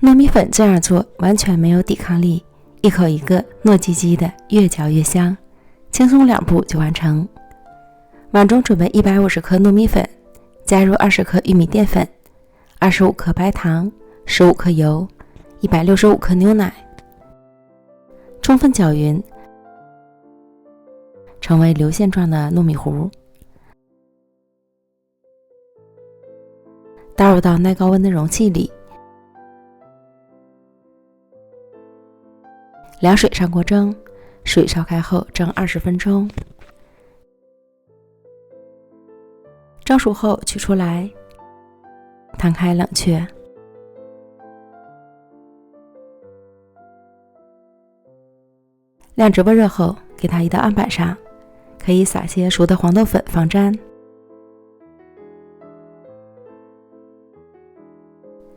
糯米粉这样做完全没有抵抗力，一口一个糯叽叽的，越嚼越香，轻松2步就完成。碗中准备150克糯米粉，加入20克玉米淀粉、25克白糖、15克油、165克牛奶，充分搅匀，成为流线状的糯米糊。倒入到耐高温的容器里，凉水上锅蒸，水烧开后蒸20分钟。蒸熟后取出来，摊开冷却。晾直播热后，给它移到案板上，可以撒些熟的黄豆粉防粘。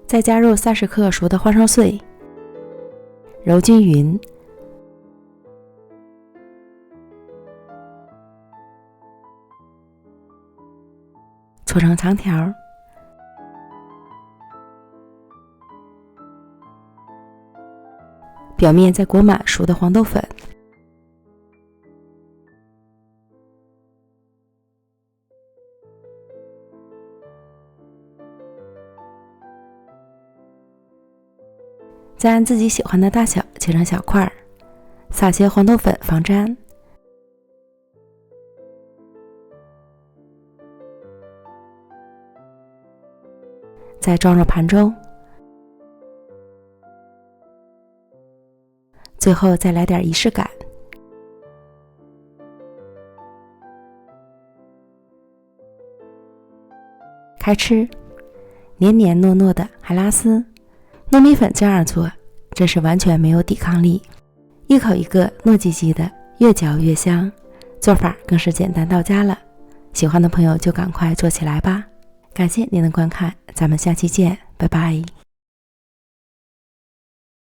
再加入30克熟的花生碎，揉均匀，搓成长条，表面再裹满熟的黄豆粉。再按自己喜欢的大小切成小块，撒些黄豆粉防粘。再装入盘中，最后再来点仪式感。开吃，黏黏糯糯的海拉丝。糯米粉这样做真是完全没有抵抗力，一口一个糯叽叽的，越嚼越香，做法更是简单到家了。喜欢的朋友就赶快做起来吧。感谢您的观看，咱们下期见，拜拜。